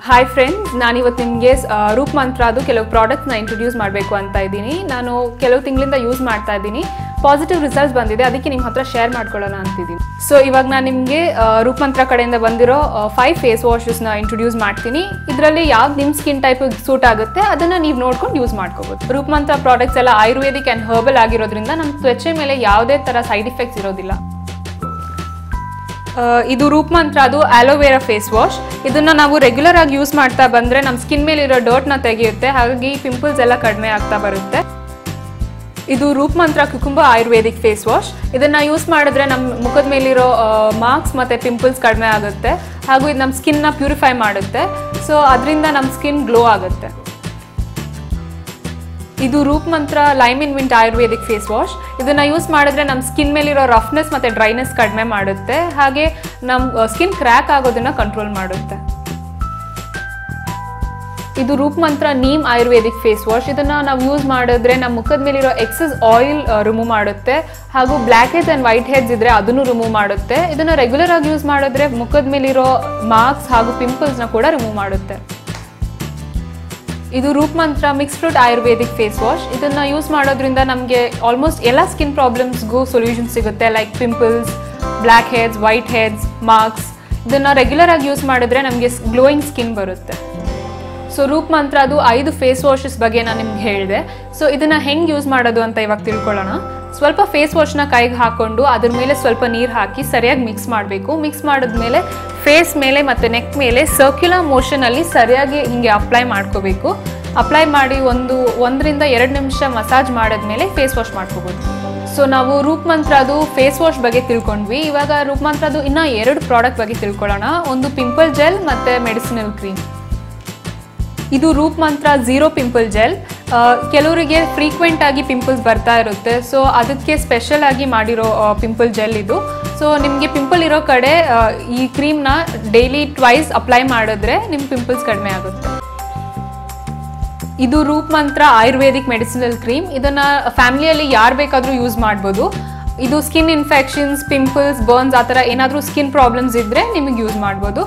Hi friends, ನಾನಿವತ್ತು ನಿಮಗೆ ರೂಪ್ ಮಂತ್ರದು ಕೆಲವು ಪ್ರಾಡಕ್ಟ್ಸ್ನ ಇಂಟ್ರೊಡ್ಯೂಸ್ ಮಾಡಬೇಕು ಅಂತ ಇದ್ದೀನಿ. ನಾನು ಕೆಲವು ತಿಂಗಳಿಂದ ಯೂಸ್ ಮಾಡ್ತಾ ಇದ್ದೀನಿ. ಪಾಸಿಟಿವ್ ರಿಸಲ್ಟ್ಸ್ ಬಂದಿದೆ, ಅದಕ್ಕೆ ನಿಮ್ಮ ಹತ್ರ ಶೇರ್ ಮಾಡ್ಕೊಳ್ಳೋಣ ಅಂತಿದ್ದೀನಿ. ಸೊ ಇವಾಗ ನಾನು ನಿಮಗೆ ರೂಪ್ ಮಂತ್ರ ಕಡೆಯಿಂದ ಬಂದಿರೋ 5 ಫೇಸ್ ವಾಶಸ್ನ ಇಂಟ್ರೊಡ್ಯೂಸ್ ಮಾಡ್ತೀನಿ. ಇದರಲ್ಲಿ ಯಾವ್ದು ನಿಮ್ಮ ಸ್ಕಿನ್ ಟೈಪಿಗೆ ಸೂಟ್ ಆಗುತ್ತೆ ಅದನ್ನು ನೀವು ನೋಡ್ಕೊಂಡು ಯೂಸ್ ಮಾಡ್ಕೋಬೋದು. ರೂಪ್ ಮಂತ್ರ ಪ್ರಾಡಕ್ಟ್ಸ್ ಎಲ್ಲ ಆಯುರ್ವೇದಿಕ್ ಆ್ಯಂಡ್ ಹರ್ಬಲ್ ಆಗಿರೋದ್ರಿಂದ ನಮ್ಮ ತ್ವಚೆ ಮೇಲೆ ಯಾವುದೇ ಥರ ಸೈಡ್ ಇಫೆಕ್ಟ್ಸ್ ಇರೋದಿಲ್ಲ. ಇದು ರೂಪ್ ಮಂತ್ರ ಅದು ಆಲೋವೆರಾ ಫೇಸ್ ವಾಶ್. ಇದನ್ನು ನಾವು ರೆಗ್ಯುಲರ್ ಆಗಿ ಯೂಸ್ ಮಾಡ್ತಾ ಬಂದರೆ ನಮ್ಮ ಸ್ಕಿನ್ ಮೇಲೆ ಇರೋ ಡರ್ಟ್ನ ತೆಗೆಯುತ್ತೆ, ಹಾಗಾಗಿ ಪಿಂಪಲ್ಸ್ ಎಲ್ಲ ಕಡಿಮೆ ಆಗ್ತಾ ಬರುತ್ತೆ. ಇದು ರೂಪ್ ಮಂತ್ರ ಕುಕುಂಬರ್ ಆಯುರ್ವೇದಿಕ್ ಫೇಸ್ ವಾಶ್. ಇದನ್ನು ಯೂಸ್ ಮಾಡಿದ್ರೆ ನಮ್ಮ ಮುಖದ ಮೇಲಿರೋ ಮಾರ್ಕ್ಸ್ ಮತ್ತು ಪಿಂಪಲ್ಸ್ ಕಡಿಮೆ ಆಗುತ್ತೆ, ಹಾಗೂ ಇದು ನಮ್ಮ ಸ್ಕಿನ್ನ ಪ್ಯೂರಿಫೈ ಮಾಡುತ್ತೆ. ಸೊ ಅದರಿಂದ ನಮ್ಮ ಸ್ಕಿನ್ ಗ್ಲೋ ಆಗುತ್ತೆ. ಇದು ರೂಪ್ ಮಂತ್ರ ಲೈಮ್ ಇನ್ ಮಿಂಟ್ ಆಯುರ್ವೇದಿಕ್ ಫೇಸ್ ವಾಶ್. ಇದನ್ನು ಯೂಸ್ ಮಾಡಿದ್ರೆ ನಮ್ಮ ಸ್ಕಿನ್ ಮೇಲಿರೋ ರಫ್ನೆಸ್ ಮತ್ತು ಡ್ರೈನೆಸ್ ಕಡಿಮೆ ಮಾಡುತ್ತೆ, ಹಾಗೆ ನಮ್ಮ ಸ್ಕಿನ್ ಕ್ರ್ಯಾಕ್ ಆಗೋದನ್ನು ಕಂಟ್ರೋಲ್ ಮಾಡುತ್ತೆ. ಇದು ರೂಪ್ ಮಂತ್ರ ನೀಮ್ ಆಯುರ್ವೇದಿಕ್ ಫೇಸ್ ವಾಶ್. ಇದನ್ನು ನಾವು ಯೂಸ್ ಮಾಡಿದ್ರೆ ನಮ್ಮ ಮುಖದ ಮೇಲಿರೋ ಎಕ್ಸಸ್ ಆಯಿಲ್ ರಿಮೂವ್ ಮಾಡುತ್ತೆ, ಹಾಗೂ black heads and white heads ಇದ್ದರೆ ಅದನ್ನು ರಿಮೂವ್ ಮಾಡುತ್ತೆ. ಇದನ್ನು ರೆಗ್ಯುಲರ್ ಆಗಿ ಯೂಸ್ ಮಾಡಿದ್ರೆ ಮುಖದ ಮೇಲಿರೋ ಮಾರ್ಕ್ಸ್ ಹಾಗೂ ಪಿಂಪಲ್ಸ್ನ ಕೂಡ ರಿಮೂವ್ ಮಾಡುತ್ತೆ. ಇದು Roop Mantra mix fruit ayurvedic face wash. ಇದನ್ನು ಯೂಸ್ ಮಾಡೋದ್ರಿಂದ ನಮಗೆ ಆಲ್ಮೋಸ್ಟ್ ಎಲ್ಲ ಸ್ಕಿನ್ ಪ್ರಾಬ್ಲಮ್ಸ್ಗೂ ಸೊಲ್ಯೂಷನ್ ಸಿಗುತ್ತೆ, like pimples, black heads, white heads, marks. ಇದನ್ನು ರೆಗ್ಯುಲರ್ ಆಗಿ ಯೂಸ್ ಮಾಡಿದ್ರೆ ನಮಗೆ ಗ್ಲೋಯಿಂಗ್ ಸ್ಕಿನ್ ಬರುತ್ತೆ. ಸೊ ರೂಪ್ ಮಂತ್ರ ಅದು 5 ಫೇಸ್ ವಾಶಸ್ ಬಗ್ಗೆ ನಾನು ನಿಮ್ಗೆ ಹೇಳಿದೆ. ಸೊ ಇದನ್ನು ಹೆಂಗೆ ಯೂಸ್ ಮಾಡೋದು ಅಂತ ಇವಾಗ ತಿಳ್ಕೊಳ್ಳೋಣ. ಸ್ವಲ್ಪ ಫೇಸ್ ವಾಶ್ನ ಕೈಗೆ ಹಾಕ್ಕೊಂಡು ಅದ್ರ ಮೇಲೆ ಸ್ವಲ್ಪ ನೀರು ಹಾಕಿ ಸರಿಯಾಗಿ ಮಿಕ್ಸ್ ಮಾಡಬೇಕು. ಮಿಕ್ಸ್ ಮಾಡಿದ್ಮೇಲೆ ಫೇಸ್ ಮೇಲೆ ಮತ್ತು ನೆಕ್ ಮೇಲೆ ಸರ್ಕ್ಯುಲರ್ ಮೋಷನಲ್ಲಿ ಸರಿಯಾಗಿ ಹೀಗೆ ಅಪ್ಲೈ ಮಾಡ್ಕೋಬೇಕು. ಅಪ್ಲೈ ಮಾಡಿ 1ರಿಂದ 2 ನಿಮಿಷ ಮಸಾಜ್ ಮಾಡಿದ್ಮೇಲೆ ಫೇಸ್ ವಾಶ್ ಮಾಡ್ಕೋಬೋದು. ಸೊ ನಾವು ರೂಪ್ ಮಂತ್ರದು ಫೇಸ್ ವಾಶ್ ಬಗ್ಗೆ ತಿಳ್ಕೊಂಡ್ವಿ. ಇವಾಗ ರೂಪ್ ಮಂತ್ರದು ಇನ್ನೂ 2 ಪ್ರಾಡಕ್ಟ್ ಬಗ್ಗೆ ತಿಳ್ಕೊಳ್ಳೋಣ. ಒಂದು ಪಿಂಪಲ್ ಜೆಲ್ ಮತ್ತು ಮೆಡಿಸಿನಲ್ ಕ್ರೀಮ್. ಇದು ರೂಪ್ ಮಂತ್ರ ಝೀರೋ ಪಿಂಪಲ್ ಜೆಲ್. ಕೆಲವರಿಗೆ ಫ್ರೀಕ್ವೆಂಟ್ ಆಗಿ ಪಿಂಪಲ್ಸ್ ಬರ್ತಾ ಇರುತ್ತೆ, ಸೊ ಅದಕ್ಕೆ ಸ್ಪೆಷಲ್ ಆಗಿ ಮಾಡಿರೋ ಪಿಂಪಲ್ ಜೆಲ್ ಇದು. ಸೊ ನಿಮಗೆ ಪಿಂಪಲ್ ಇರೋ ಕಡೆ ಈ ಕ್ರೀಮ್ನ ಡೈಲಿ ಟ್ವೈಸ್ ಅಪ್ಲೈ ಮಾಡಿದ್ರೆ ನಿಮ್ಮ ಪಿಂಪಲ್ಸ್ ಕಡಿಮೆ ಆಗುತ್ತೆ. ಇದು ರೂಪ್ ಮಂತ್ರ ಆಯುರ್ವೇದಿಕ್ ಮೆಡಿಸಿನಲ್ ಕ್ರೀಮ್. ಇದನ್ನು ಫ್ಯಾಮಿಲಿಯಲ್ಲಿ ಯಾರು ಬೇಕಾದರೂ ಯೂಸ್ ಮಾಡ್ಬೋದು. ಇದು ಸ್ಕಿನ್ ಇನ್ಫೆಕ್ಷನ್ಸ್, ಪಿಂಪಲ್ಸ್, ಬರ್ನ್ಸ್ ಆ ಥರ ಏನಾದರೂ ಸ್ಕಿನ್ ಪ್ರಾಬ್ಲಮ್ಸ್ ಇದ್ದರೆ ನಿಮಗೆ ಯೂಸ್ ಮಾಡ್ಬೋದು.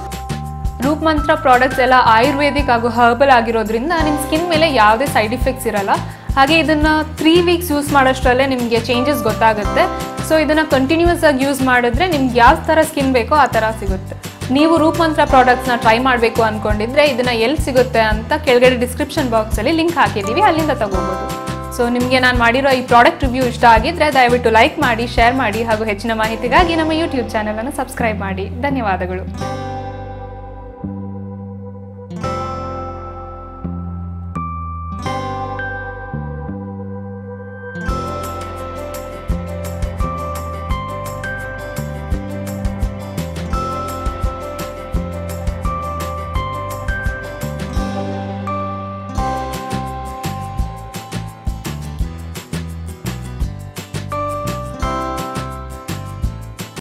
ರೂಪ್ ಮಂತ್ರ ಪ್ರಾಡಕ್ಟ್ಸ್ ಎಲ್ಲ ಆಯುರ್ವೇದಿಕ್ ಹಾಗೂ ಹರ್ಬಲ್ ಆಗಿರೋದ್ರಿಂದ ನಿಮ್ಮ ಸ್ಕಿನ್ ಮೇಲೆ ಯಾವುದೇ ಸೈಡ್ ಇಫೆಕ್ಟ್ಸ್ ಇರಲ್ಲ. ಹಾಗೆ ಇದನ್ನು 3 ವೀಕ್ಸ್ ಯೂಸ್ ಮಾಡೋಷ್ಟರಲ್ಲೇ ನಿಮಗೆ ಚೇಂಜಸ್ ಗೊತ್ತಾಗುತ್ತೆ. ಸೊ ಇದನ್ನು ಕಂಟಿನ್ಯೂಸ್ ಆಗಿ ಯೂಸ್ ಮಾಡಿದ್ರೆ ನಿಮ್ಗೆ ಯಾವ ಥರ ಸ್ಕಿನ್ ಬೇಕೋ ಆ ಥರ ಸಿಗುತ್ತೆ. ನೀವು ರೂಪ್ ಮಂತ್ರ ಪ್ರಾಡಕ್ಟ್ಸ್ನ ಟ್ರೈ ಮಾಡಬೇಕು ಅಂದ್ಕೊಂಡಿದ್ರೆ ಇದನ್ನು ಎಲ್ಲಿ ಸಿಗುತ್ತೆ ಅಂತ ಕೆಳಗಡೆ ಡಿಸ್ಕ್ರಿಪ್ಷನ್ ಬಾಕ್ಸಲ್ಲಿ ಲಿಂಕ್ ಹಾಕಿದ್ದೀವಿ, ಅಲ್ಲಿಂದ ತಗೋಬೋದು. ಸೊ ನಿಮಗೆ ನಾನು ಮಾಡಿರೋ ಈ ಪ್ರಾಡಕ್ಟ್ ರಿವ್ಯೂ ಇಷ್ಟ ಆಗಿದ್ದರೆ ದಯವಿಟ್ಟು ಲೈಕ್ ಮಾಡಿ, ಶೇರ್ ಮಾಡಿ, ಹಾಗೂ ಹೆಚ್ಚಿನ ಮಾಹಿತಿಗಾಗಿ ನಮ್ಮ ಯೂಟ್ಯೂಬ್ ಚಾನಲನ್ನು ಸಬ್ಸ್ಕ್ರೈಬ್ ಮಾಡಿ. ಧನ್ಯವಾದಗಳು.